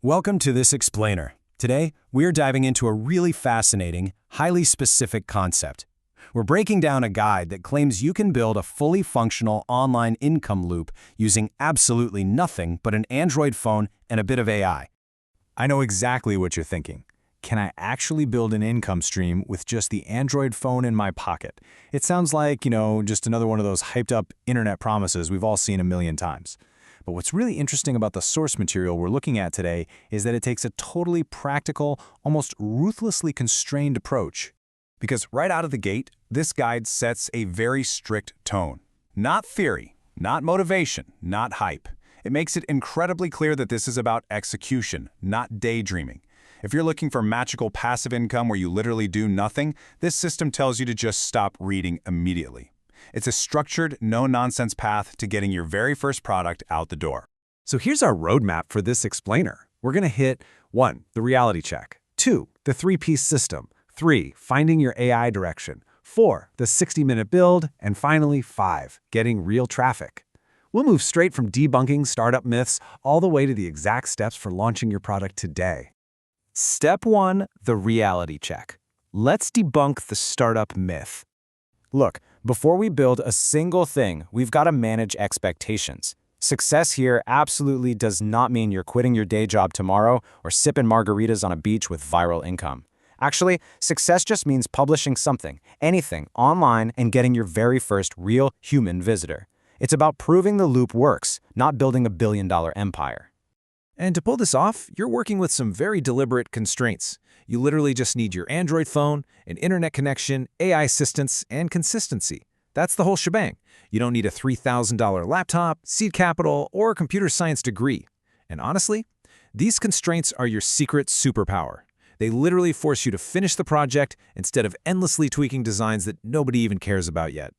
Welcome to this explainer. Today, we're diving into a really fascinating, highly specific concept. We're breaking down a guide that claims you can build a fully functional online income loop using absolutely nothing but an Android phone and a bit of AI. I know exactly what you're thinking. Can I actually build an income stream with just the Android phone in my pocket? It sounds like, just another one of those hyped up internet promises we've all seen a million times. But what's really interesting about the source material we're looking at today is that it takes a totally practical, almost ruthlessly constrained approach. Because right out of the gate, this guide sets a very strict tone. Not theory, not motivation, not hype. It makes it incredibly clear that this is about execution, not daydreaming. If you're looking for magical passive income where you literally do nothing, this system tells you to just stop reading immediately. It's a structured, no-nonsense path to getting your very first product out the door. So here's our roadmap for this explainer. We're going to hit 1. The reality check. 2. The 3-piece system. 3. Finding your AI direction. 4. The 60-minute build. And finally, 5. Getting real traffic. We'll move straight from debunking startup myths all the way to the exact steps for launching your product today. Step 1. The reality check. Let's debunk the startup myth. Look, before we build a single thing, we've got to manage expectations. Success here absolutely does not mean you're quitting your day job tomorrow or sipping margaritas on a beach with viral income. Actually, success just means publishing something, anything, online and getting your very first real human visitor. It's about proving the loop works, not building a billion-dollar empire. And to pull this off, you're working with some very deliberate constraints. You literally just need your Android phone, an internet connection, AI assistance, and consistency. That's the whole shebang. You don't need a $3,000 laptop, seed capital, or a computer science degree. And honestly, these constraints are your secret superpower. They literally force you to finish the project instead of endlessly tweaking designs that nobody even cares about yet.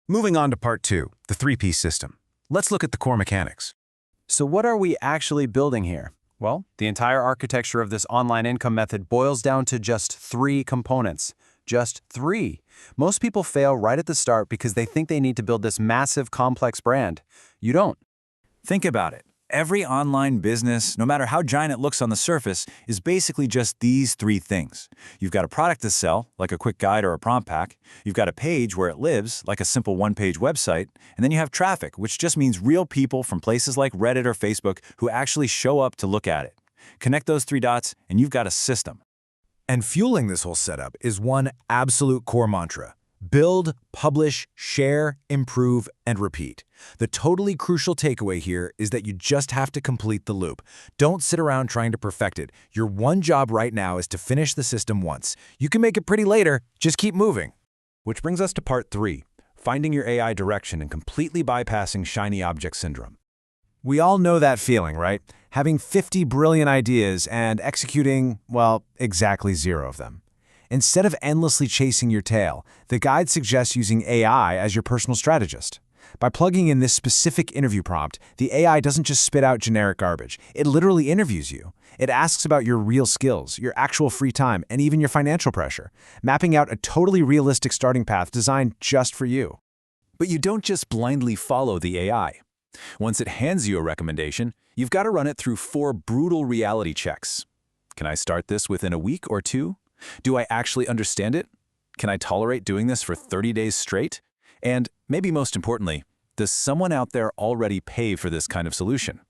Moving on to part 2, the 3-piece system. Let's look at the core mechanics. So what are we actually building here? Well, the entire architecture of this online income method boils down to just 3 components. Just 3. Most people fail right at the start because they think they need to build this massive, complex brand. You don't. Think about it. Every online business, no matter how giant it looks on the surface, is basically just these 3 things. You've got a product to sell, like a quick guide or a prompt pack. You've got a page where it lives, like a simple one-page website. And then you have traffic, which just means real people from places like Reddit or Facebook who actually show up to look at it. Connect those 3 dots, and you've got a system. And fueling this whole setup is one absolute core mantra. Build, publish, share, improve, and repeat. The totally crucial takeaway here is that you just have to complete the loop. Don't sit around trying to perfect it. Your one job right now is to finish the system once. You can make it pretty later, just keep moving. Which brings us to part 3, finding your AI direction and completely bypassing shiny object syndrome. We all know that feeling, right? Having 50 brilliant ideas and executing, well, exactly 0 of them. Instead of endlessly chasing your tail, the guide suggests using AI as your personal strategist. By plugging in this specific interview prompt, the AI doesn't just spit out generic garbage. It literally interviews you. It asks about your real skills, your actual free time, and even your financial pressure, mapping out a totally realistic starting path designed just for you. But you don't just blindly follow the AI. Once it hands you a recommendation, you've got to run it through 4 brutal reality checks. Can I start this within a week or 2? Do I actually understand it? Can I tolerate doing this for 30 days straight? And maybe most importantly, does someone out there already pay for this kind of solution?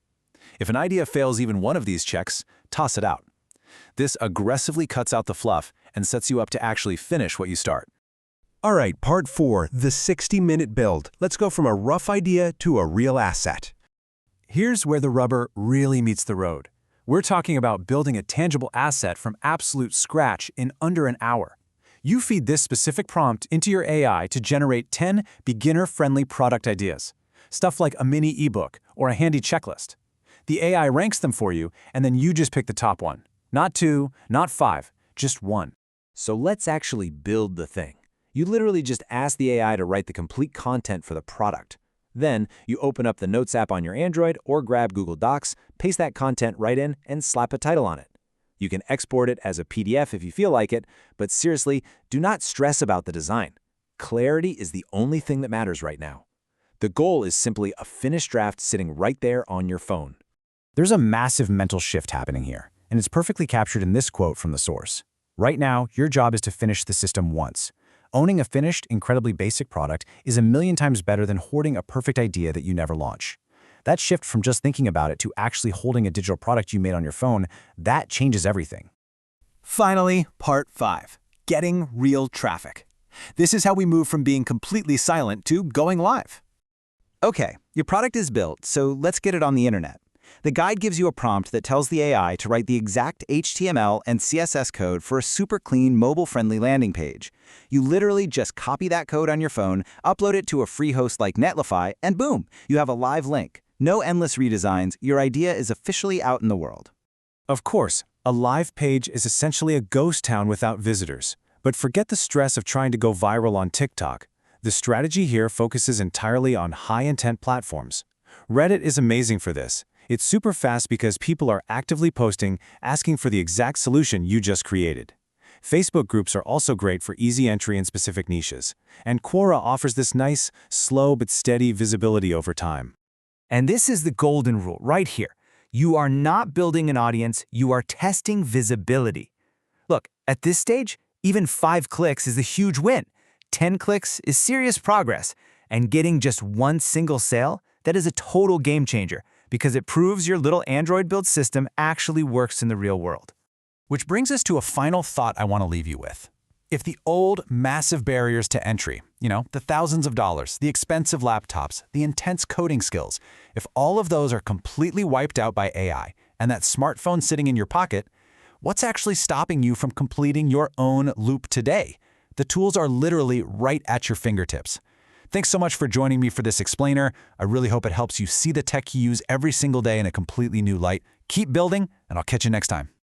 If an idea fails even one of these checks, toss it out. This aggressively cuts out the fluff and sets you up to actually finish what you start. All right, part 4, the 60-minute build. Let's go from a rough idea to a real asset. Here's where the rubber really meets the road. We're talking about building a tangible asset from absolute scratch in under an hour. You feed this specific prompt into your AI to generate 10 beginner-friendly product ideas. Stuff like a mini ebook or a handy checklist. The AI ranks them for you, and then you just pick the top one. Not 2, not 5, just 1. So let's actually build the thing. You literally just ask the AI to write the complete content for the product. Then, you open up the Notes app on your Android or grab Google Docs, paste that content right in, and slap a title on it. You can export it as a PDF if you feel like it, but seriously, do not stress about the design. Clarity is the only thing that matters right now. The goal is simply a finished draft sitting right there on your phone. There's a massive mental shift happening here, and it's perfectly captured in this quote from the source. Right now, your job is to finish the system once. Owning a finished, incredibly basic product is a million times better than hoarding a perfect idea that you never launch. That shift from just thinking about it to actually holding a digital product you made on your phone, that changes everything. Finally, part 5, getting real traffic. This is how we move from being completely silent to going live. Okay, your product is built, so let's get it on the internet. The guide gives you a prompt that tells the AI to write the exact HTML and CSS code for a super clean, mobile-friendly landing page. You literally just copy that code on your phone, upload it to a free host like Netlify, and boom, you have a live link. No endless redesigns, your idea is officially out in the world. Of course, a live page is essentially a ghost town without visitors. But forget the stress of trying to go viral on TikTok. The strategy here focuses entirely on high-intent platforms. Reddit is amazing for this. It's super fast because people are actively posting, asking for the exact solution you just created. Facebook groups are also great for easy entry in specific niches. And Quora offers this nice, slow but steady visibility over time. And this is the golden rule right here. You are not building an audience, you are testing visibility. Look, at this stage, even 5 clicks is a huge win. 10 clicks is serious progress. And getting just one single sale, that is a total game changer because it proves your little Android build system actually works in the real world. Which brings us to a final thought I want to leave you with. If the old, massive barriers to entry, the thousands of dollars, the expensive laptops, the intense coding skills, if all of those are completely wiped out by AI and that smartphone sitting in your pocket, what's actually stopping you from completing your own loop today? The tools are literally right at your fingertips. Thanks so much for joining me for this explainer. I really hope it helps you see the tech you use every single day in a completely new light. Keep building, and I'll catch you next time.